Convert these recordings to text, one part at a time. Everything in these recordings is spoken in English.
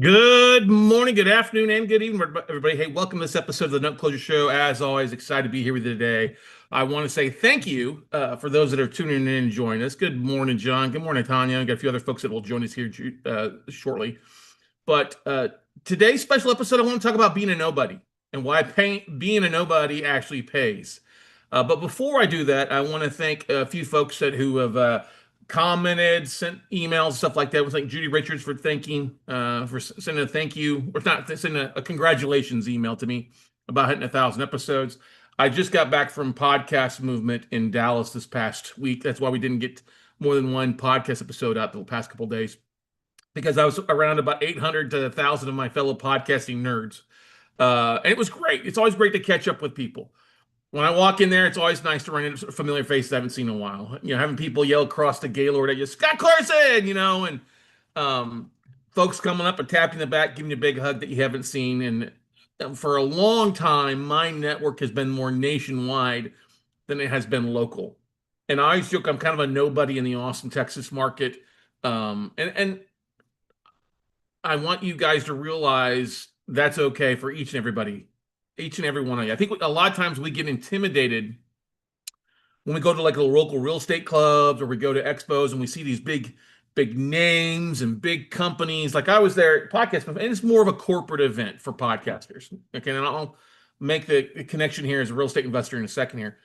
Good morning, good afternoon, and good evening, everybody. Hey, welcome to this episode of the Note Closure Show. As always, excited to be here with you today. I want to say thank you for those that are tuning in and joining us. Good morning, John. Good morning, Tanya. I've got a few other folks that will join us here shortly. But today's special episode, I want to talk about being a nobody and why being a nobody actually pays. But before I do that, I want to thank a few folks who have commented, sent emails, stuff like that. I was like Judy Richards for sending a thank you, or not sending a congratulations email to me about hitting 1,000 episodes. I just got back from Podcast Movement in Dallas this past week. That's why we didn't get more than one podcast episode out the past couple of days, because I was around about 800 to 1,000 of my fellow podcasting nerds. And it was great. It's always great to catch up with people. When I walk in there, it's always nice to run into familiar faces I haven't seen in a while. Having people yell across the Gaylord at you, Scott Clarkson, and folks coming up and tapping the back, giving you a big hug that you haven't seen. And for a long time, my network has been more nationwide than it has been local. And I always joke I'm kind of a nobody in the Austin, Texas market. And I want you guys to realize that's okay for each and every one of you. I think a lot of times we get intimidated when we go to like the local real estate clubs or we go to expos and we see these big names and big companies. Like I was there at Podcast, and it's more of a corporate event for podcasters. Okay, and I'll make the connection here as a real estate investor in a second here.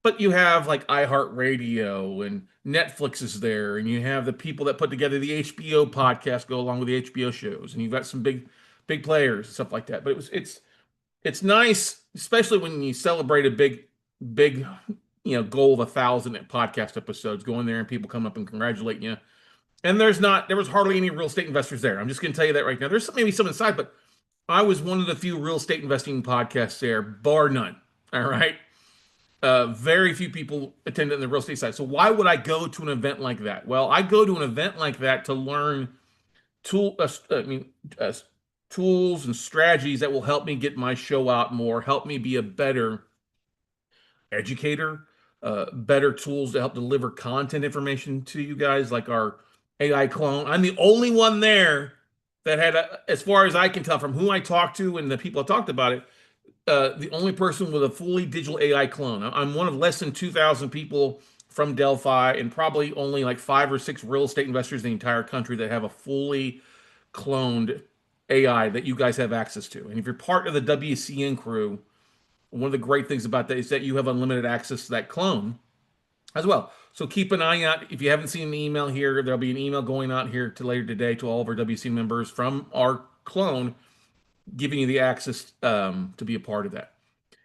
But you have like iHeartRadio and Netflix is there, and you have the people that put together the HBO podcast go along with the HBO shows, and you've got some big players and stuff like that. But it's nice, especially when you celebrate a big goal of 1,000 podcast episodes, going there and people come up and congratulate you. And there was hardly any real estate investors there. I'm just going to tell you that right now. There's maybe some inside, but I was one of the few real estate investing podcasts there, bar none. All right. Very few people attended on the real estate side. So why would I go to an event like that? Well, I go to an event like that to learn tools and strategies that will help me get my show out more, help me be a better educator, better tools to help deliver content information to you guys, like our AI clone. I'm the only one there that had, as far as I can tell from who I talked to and the people I talked about it, the only person with a fully digital AI clone. I'm one of less than 2,000 people from Delphi, and probably only like 5 or 6 real estate investors in the entire country that have a fully cloned AI that you guys have access to. And if you're part of the WCN crew, one of the great things about that is that you have unlimited access to that clone as well. So keep an eye out. If you haven't seen the email here, there'll be an email going out here to later today to all of our WC members from our clone, giving you the access to be a part of that.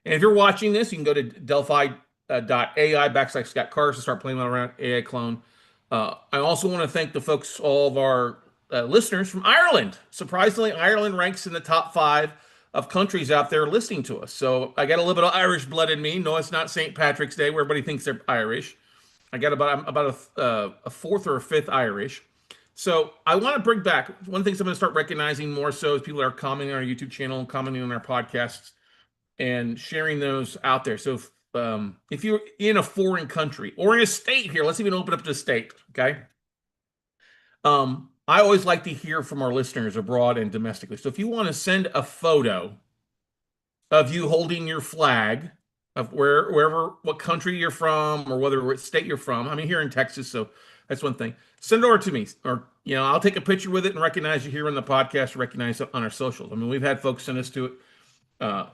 And if you're watching this, you can go to delphi.ai Scott Carson, start playing around AI clone. I also want to thank all of our listeners from Ireland. Surprisingly, Ireland ranks in the top 5 of countries out there listening to us. So I got a little bit of Irish blood in me. No, it's not St. Patrick's Day where everybody thinks they're Irish. I got about a fourth or a fifth Irish. So I want to bring back one of the things I'm going to start recognizing more so is people that are commenting on our YouTube channel, commenting on our podcasts, and sharing those out there. So if you're in a foreign country or in a state here, let's even open up to a state, okay? I always like to hear from our listeners abroad and domestically. So if you want to send a photo of you holding your flag of what country you're from, or what state you're from. I'm here in Texas, so that's one thing. Send it over to me, or I'll take a picture with it and recognize you here on the podcast, recognize it on our socials. I mean, we've had folks send us to it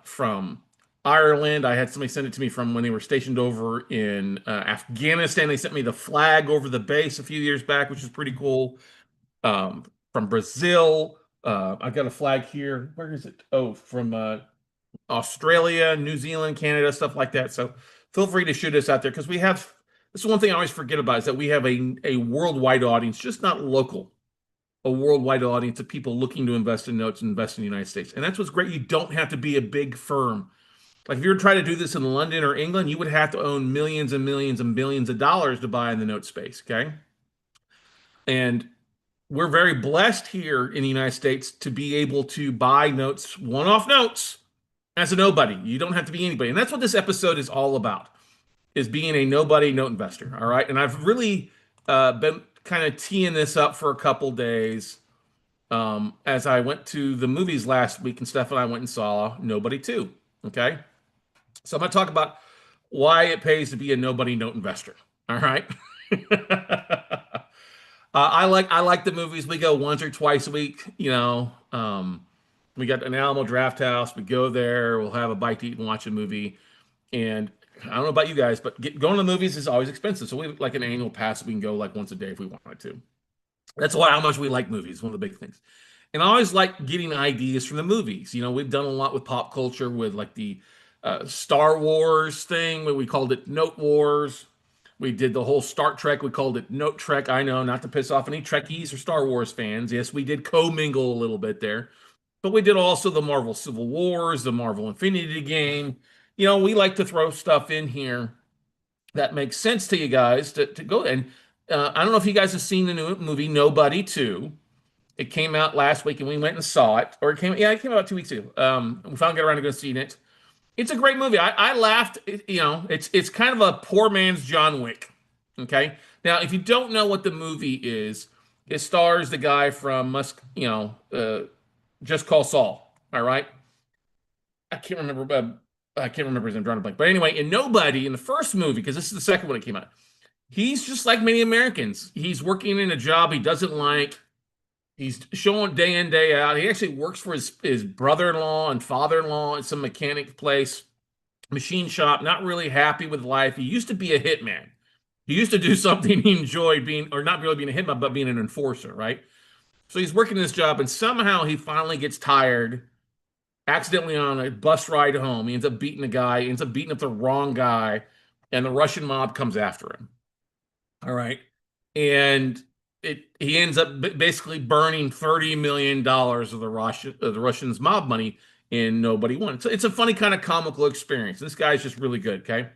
from Ireland. I had somebody send it to me from when they were stationed over in Afghanistan. They sent me the flag over the base a few years back, which is pretty cool. From Brazil, I got a flag here. Where is it? Oh, from Australia, New Zealand, Canada, stuff like that. So feel free to shoot us out there, because this is one thing I always forget about, is that we have a worldwide audience, just not local, a worldwide audience of people looking to invest in notes and invest in the United States. And that's what's great. You don't have to be a big firm. Like if you were trying to do this in London or England, you would have to own millions and millions and billions of dollars to buy in the note space. Okay. And we're very blessed here in the United States to be able to buy notes, one-off notes, as a nobody. You don't have to be anybody. And that's what this episode is all about, is being a nobody note investor. All right. And I've really been kind of teeing this up for a couple days. As I went to the movies last week, and Steph and I went and saw Nobody 2. Okay. So I'm going to talk about why it pays to be a nobody note investor. All right. I like the movies. We go once or twice a week. We got an Alamo Draft House. We go there. We'll have a bite to eat and watch a movie. And I don't know about you guys, but going to the movies is always expensive. So we have like an annual pass. We can go like once a day if we wanted to. That's why how much we like movies. One of the big things. And I always like getting ideas from the movies. We've done a lot with pop culture with like the Star Wars thing where we called it Note Wars. We did the whole Star Trek. We called it Note Trek. I know, not to piss off any Trekkies or Star Wars fans. Yes, we did commingle a little bit there. But we did also the Marvel Civil Wars, the Marvel Infinity Game. We like to throw stuff in here that makes sense to you guys to go. And I don't know if you guys have seen the new movie Nobody 2. It came out last week and we went and saw it. Or it came out 2 weeks ago. We finally got around to go seeing it. It's a great movie. I laughed. It's kind of a poor man's John Wick. Okay. Now, if you don't know what the movie is, it stars the guy from Just Call Saul. All right. I can't remember. I can't remember his name. Drawing a blank. But anyway, in Nobody, in the first movie, because this is the second one that came out, he's just like many Americans. He's working in a job he doesn't like. He's showing day in, day out. He actually works for his brother-in-law and father-in-law at some mechanic place, machine shop, not really happy with life. He used to be a hitman. He used to do something he enjoyed being, or not really being a hitman, but being an enforcer, right? So he's working this job, and somehow he finally gets tired, accidentally on a bus ride home. He ends up beating a guy, ends up beating up the wrong guy, and the Russian mob comes after him. All right. And he ends up basically burning $30 million of the Russians mob money and nobody won. So it's a funny kind of comical experience. This guy's just really good, okay?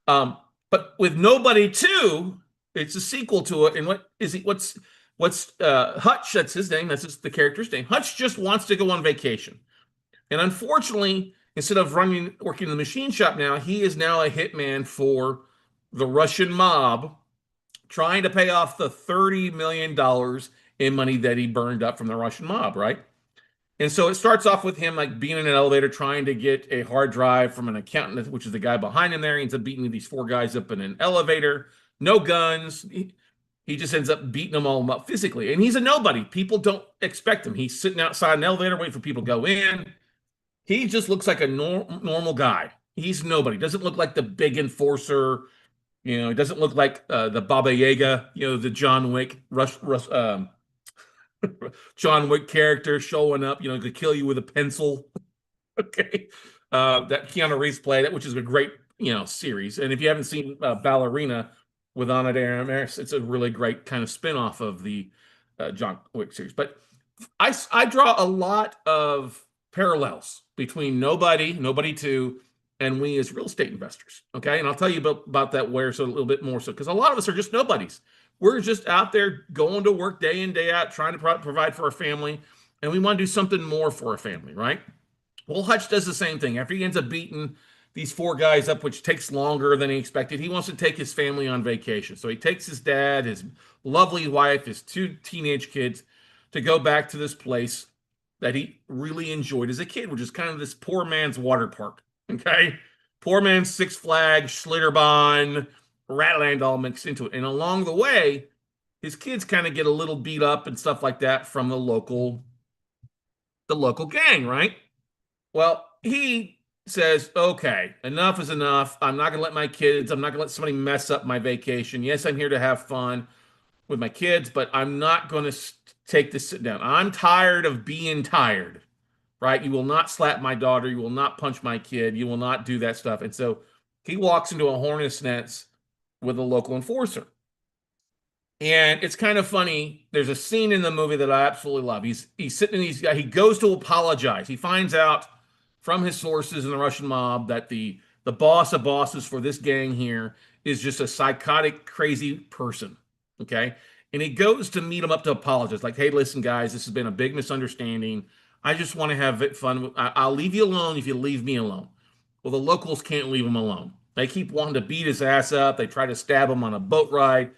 But with Nobody 2, it's a sequel to it. And what's Hutch, that's his name, that's just the character's name. Hutch just wants to go on vacation. And unfortunately, instead of working in the machine shop now, he is now a hitman for the Russian mob, trying to pay off the $30 million in money that he burned up from the Russian mob, right? And so it starts off with him like being in an elevator trying to get a hard drive from an accountant, which is the guy behind him there. He ends up beating these four guys up in an elevator, no guns. He just ends up beating them all up physically. And he's a nobody. People don't expect him. He's sitting outside an elevator waiting for people to go in. He just looks like a normal guy. He's nobody. Doesn't look like the big enforcer. He doesn't look like the Baba Yaga, the John Wick, John Wick character showing up, to kill you with a pencil. Okay. That Keanu Reeves played, which is a great, series. And if you haven't seen Ballerina with Ana de Armas, it's a really great kind of spinoff of the John Wick series. But I draw a lot of parallels between Nobody 2, and we as real estate investors. Okay. And I'll tell you about that where so a little bit more so, because a lot of us are just nobodies. We're just out there going to work day in, day out, trying to provide for our family. And we want to do something more for our family, right? Well, Hutch does the same thing. After he ends up beating these four guys up, which takes longer than he expected, he wants to take his family on vacation. So he takes his dad, his lovely wife, his two teenage kids to go back to this place that he really enjoyed as a kid, which is kind of this poor man's water park. Okay. Poor man's Six Flags, Schlitterbahn, Ratland all mixed into it. And along the way, his kids kind of get a little beat up and stuff like that from the local gang, right? Well, he says, okay, enough is enough. I'm not going to let I'm not going to let somebody mess up my vacation. Yes, I'm here to have fun with my kids, but I'm not going to take this sit down. I'm tired of being tired, right? You will not slap my daughter. You will not punch my kid. You will not do that stuff. And so he walks into a hornet's nest with a local enforcer. And it's kind of funny. There's a scene in the movie that I absolutely love. He's sitting in he goes to apologize. He finds out from his sources in the Russian mob that the boss of bosses for this gang here is just a psychotic, crazy person. Okay. And he goes to meet him up to apologize. Like, hey, listen, guys, this has been a big misunderstanding. I just want to have fun. I'll leave you alone if you leave me alone. Well, the locals can't leave him alone. They keep wanting to beat his ass up. They try to stab him on a boat ride.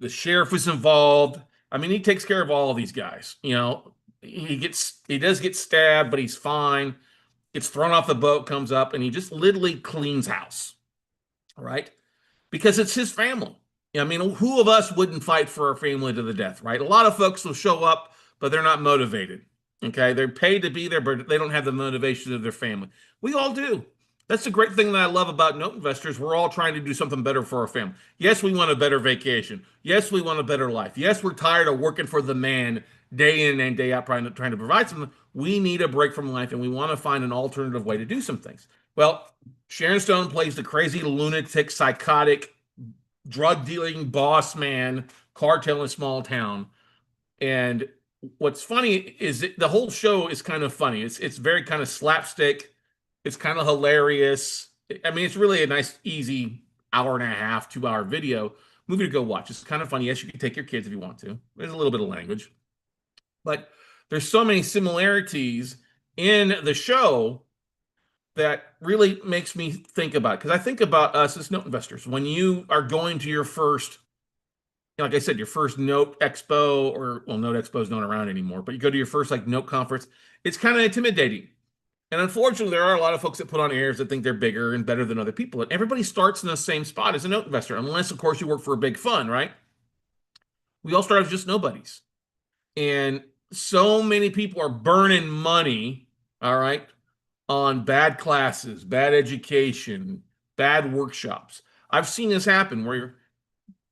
The sheriff is involved. I mean, he takes care of all of these guys, he does get stabbed, but he's fine. Gets thrown off the boat, comes up, and he just literally cleans house, right? Because it's his family. I mean, who of us wouldn't fight for our family to the death, right? A lot of folks will show up, but they're not motivated. Okay. They're paid to be there, but they don't have the motivation of their family. We all do. That's the great thing that I love about note investors. We're all trying to do something better for our family. Yes, we want a better vacation. Yes, we want a better life. Yes, we're tired of working for the man day in and day out, trying to provide something. We need a break from life and we want to find an alternative way to do some things. Well, Sharon Stone plays the crazy, lunatic, psychotic, drug dealing boss man, cartel in a small town. And what's funny is the whole show is kind of funny. It's very kind of slapstick. It's kind of hilarious. I mean, it's really a nice, easy hour and a half, 2 hour video movie to go watch. It's kind of funny. Yes, you can take your kids if you want to. There's a little bit of language, but there's so many similarities in the show that really makes me think about it. Because I think about us as note investors. When you are going to your first, like I said, your first note expo, or well, note expo is not around anymore, but you go to your first like note conference, it's kind of intimidating. And unfortunately, there are a lot of folks that put on airs that think they're bigger and better than other people. And everybody starts in the same spot as a note investor, unless, of course, you work for a big fund, right? We all start as just nobodies. And so many people are burning money, all right, on bad classes, bad education, bad workshops. I've seen this happen where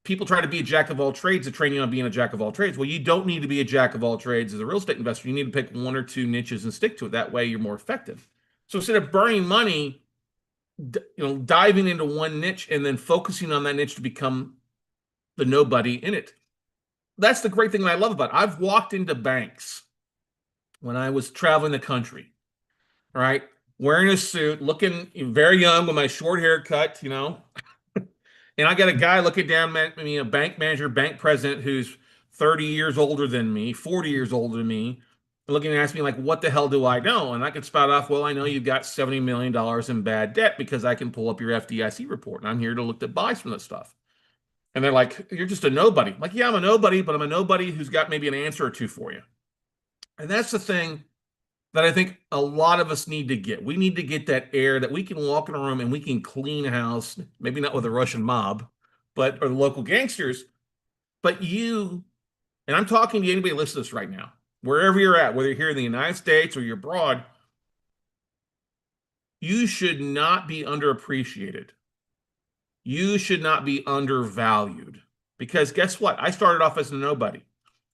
people try to be a jack of all trades to train you on being a jack of all trades. Well, you don't need to be a jack of all trades as a real estate investor. You need to pick one or two niches and stick to it. That way you're more effective. So instead of burning money, diving into one niche and then focusing on that niche to become the nobody in it. That's the great thing that I love about it. I've walked into banks when I was traveling the country, right? Wearing a suit, looking very young with my short haircut, and I got a guy looking down at me, a bank manager, bank president who's 30 years older than me, 40 years older than me, looking and asking me, like, what the hell do I know? And I could spout off, well, I know you've got $70 million in bad debt because I can pull up your FDIC report. And I'm here to look to buy some of this stuff. And they're like, you're just a nobody. I'm like, yeah, I'm a nobody, but I'm a nobody who's got maybe an answer or two for you. And that's the thing that I think a lot of us need to get. We need to get that air that we can walk in a room and we can clean a house, maybe not with a Russian mob, but or the local gangsters. But and I'm talking to anybody listening to this right now, wherever you're at, whether you're here in the United States or you're abroad, you should not be underappreciated. You should not be undervalued. Because guess what? I started off as a nobody.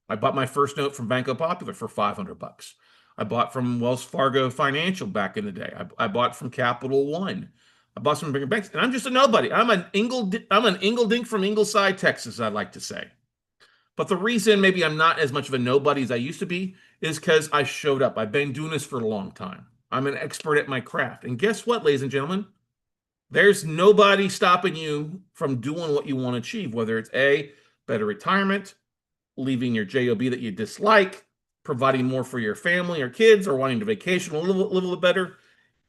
I bought my first note from Banco Popular for $500. I bought from Wells Fargo Financial back in the day. I bought from Capital One. I bought some bigger banks, and I'm just a nobody. I'm an Ingle-dink from Ingleside, Texas, I'd like to say. But the reason maybe I'm not as much of a nobody as I used to be is because I showed up. I've been doing this for a long time. I'm an expert at my craft. And guess what, ladies and gentlemen? There's nobody stopping you from doing what you want to achieve, whether it's A, better retirement, leaving your job that you dislike, providing more for your family or kids, or wanting to vacation a little bit better.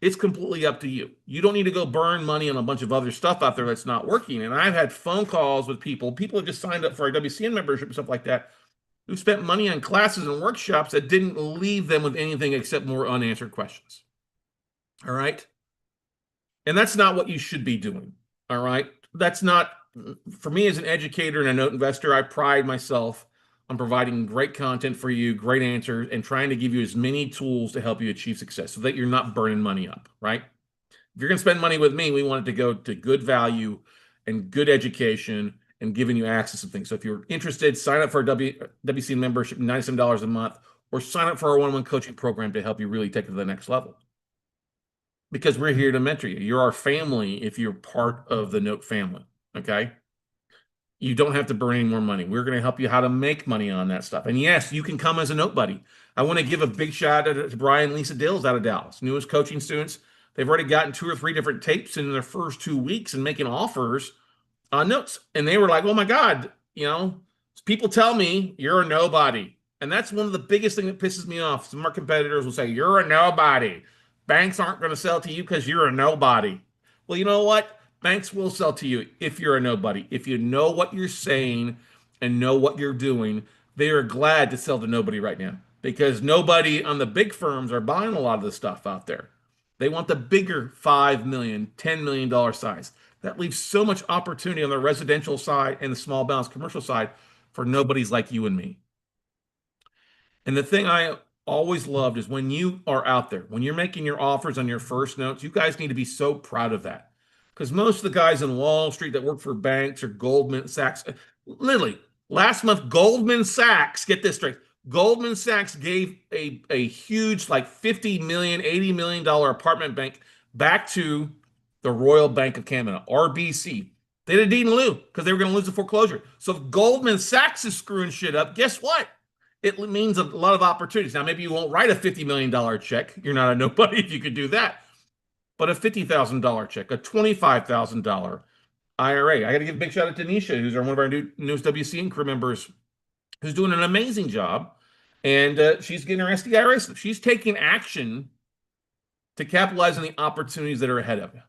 It's completely up to you. You don't need to go burn money on a bunch of other stuff out there that's not working. And I've had phone calls with people have just signed up for our WCN membership and stuff like that, who spent money on classes and workshops that didn't leave them with anything except more unanswered questions. All right. And that's not what you should be doing. All right. That's not, for me as an educator and a note investor, I pride myself on providing great content for you, great answers, and trying to give you as many tools to help you achieve success so that you're not burning money up, right? If you're going to spend money with me, we want it to go to good value and good education and giving you access to things. So if you're interested, sign up for a WC membership, $97 a month, or sign up for our one-on-one coaching program to help you really take it to the next level. Because we're here to mentor you. You're our family if you're part of the Note family, okay? You don't have to burn any more money. We're going to help you how to make money on that stuff. And yes, you can come as a Note buddy. I want to give a big shout out to Brian and Lisa Dills out of Dallas, newest coaching students. They've already gotten 2 or 3 different tapes in their first 2 weeks and making offers on notes. And they were like, oh my God, people tell me you're a nobody. And that's one of the biggest things that pisses me off. Some of our competitors will say, you're a nobody. Banks aren't going to sell to you because you're a nobody. Well, you know what? Banks will sell to you if you're a nobody. If you know what you're saying and know what you're doing, they are glad to sell to nobody right now. because nobody on the big firms are buying a lot of the stuff out there. They want the bigger 5 million, $10 million size. That leaves so much opportunity on the residential side and the small balance commercial side for nobodies like you and me. And the thing I always loved is when you are out there, when you're making your offers on your first notes, you guys need to be so proud of that. Because most of the guys in Wall Street that work for banks or Goldman Sachs, literally last month, Goldman Sachs, get this straight, Goldman Sachs gave a huge, like 50 million, $80 million apartment bank back to the Royal Bank of Canada, RBC. They did a deed in lieu because they were going to lose the foreclosure. So if Goldman Sachs is screwing shit up, guess what? It means a lot of opportunities. Now, maybe you won't write a $50 million check. You're not a nobody if you could do that. But a $50,000 check, a $25,000 IRA. I got to give a big shout out to Nisha, who's one of our newest WCN crew members, who's doing an amazing job. And she's getting her SDIRA. So she's taking action to capitalize on the opportunities that are ahead of you.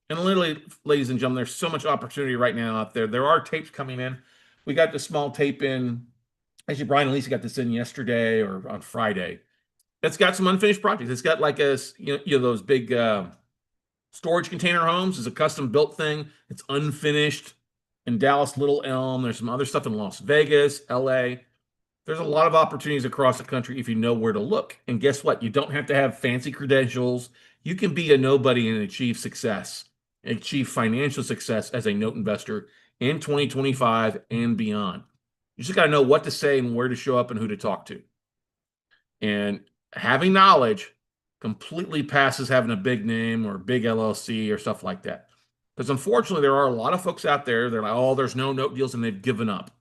And literally, ladies and gentlemen, there's so much opportunity right now out there. There are tapes coming in. We got the small tape in. Actually, Brian and Lisa got this in yesterday or on Friday. It's got some unfinished projects. It's got like those big storage container homes. It's a custom built thing. It's unfinished in Dallas, Little Elm. There's some other stuff in Las Vegas, LA. There's a lot of opportunities across the country if you know where to look. And guess what? You don't have to have fancy credentials. You can be a nobody and achieve success, achieve financial success as a note investor in 2025 and beyond. You just got to know what to say and where to show up and who to talk to. And having knowledge completely passes having a big name or a big LLC or stuff like that. Because unfortunately, there are a lot of folks out there, they're like, oh, there's no note deals, and they've given up.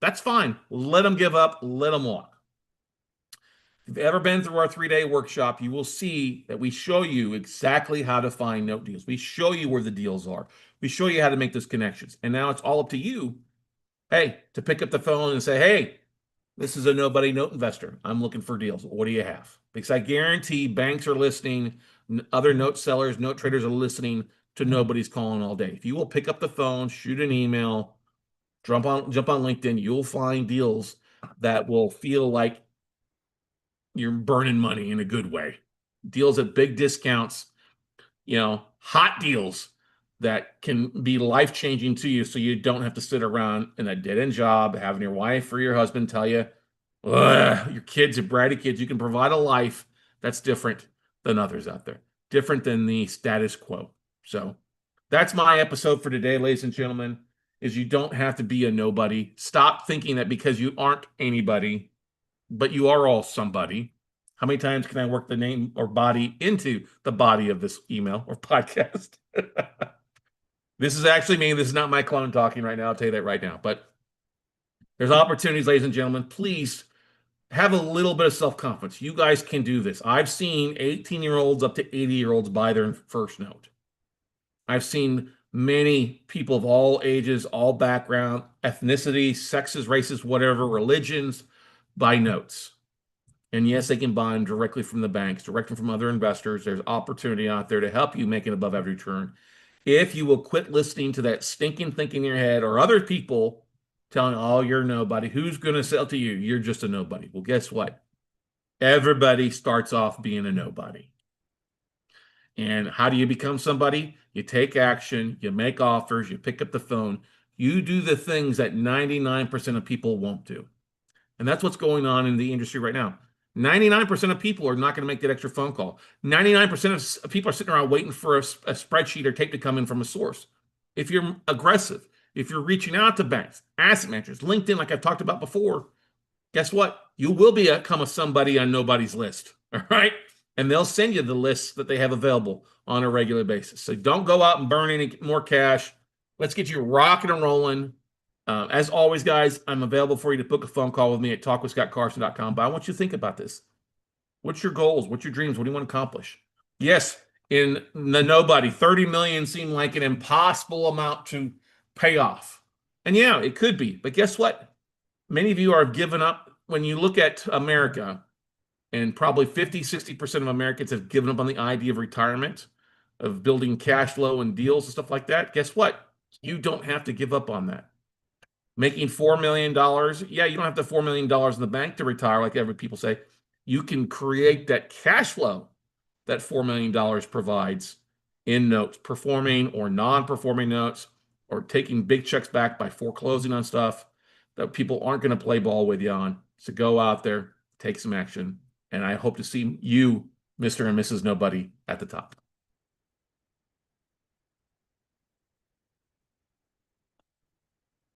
That's fine. Let them give up. Let them walk. If you've ever been through our 3-day workshop, you will see that we show you exactly how to find note deals. We show you where the deals are. We show you how to make those connections. And now it's all up to you, hey, to pick up the phone and say, hey, this is a nobody note investor. I'm looking for deals. What do you have? Because I guarantee banks are listening, other note sellers, note traders are listening to nobody's calling all day. If you will pick up the phone, shoot an email, jump on LinkedIn, you'll find deals that will feel like you're burning money in a good way. Deals at big discounts, hot deals that can be life-changing to you so you don't have to sit around in a dead-end job having your wife or your husband tell you, your kids are bratty kids. You can provide a life that's different than others out there, different than the status quo. So that's my episode for today, ladies and gentlemen, is you don't have to be a nobody. Stop thinking that because you aren't anybody, but you are all somebody. How many times can I work the name or body into the body of this email or podcast? This is actually me. This is not my clone talking right now. I'll tell you that right now. But there's opportunities, ladies and gentlemen. Please have a little bit of self-confidence. You guys can do this. I've seen 18-year-olds up to 80-year-olds buy their first note. I've seen many people of all ages, all background, ethnicity, sexes, races, whatever, religions, buy notes. And yes, they can buy them directly from the banks, directly from other investors. There's opportunity out there to help you make an above average return. If you will quit listening to that stinking thinking in your head or other people telling, oh, you're nobody, who's going to sell to you? You're just a nobody. Well, guess what? Everybody starts off being a nobody. And how do you become somebody? You take action, you make offers, you pick up the phone, you do the things that 99% of people won't do. And that's what's going on in the industry right now. 99% of people are not going to make that extra phone call. 99% of people are sitting around waiting for a spreadsheet or tape to come in from a source. If you're aggressive, if you're reaching out to banks, asset managers, LinkedIn, like I've talked about before, guess what? You will become a somebody on nobody's list, all right? And they'll send you the lists that they have available on a regular basis. So don't go out and burn any more cash. Let's get you rocking and rolling. As always, guys, I'm available for you to book a phone call with me at talkwithscottcarson.com. But I want you to think about this. What's your goals? What's your dreams? What do you want to accomplish? Yes, in the nobody, 30 million seemed like an impossible amount to pay off. And yeah, it could be. But guess what? Many of you are given up. When you look at America, and probably 50, 60% of Americans have given up on the idea of retirement, of building cash flow and deals and stuff like that. Guess what? You don't have to give up on that. making $4 million. Yeah, you don't have the $4 million in the bank to retire, like every people say. You can create that cash flow that $4 million provides in notes, performing or non-performing notes, or taking big checks back by foreclosing on stuff that people aren't going to play ball with you on. So go out there, take some action, and I hope to see you, Mr. and Mrs. Nobody, at the top.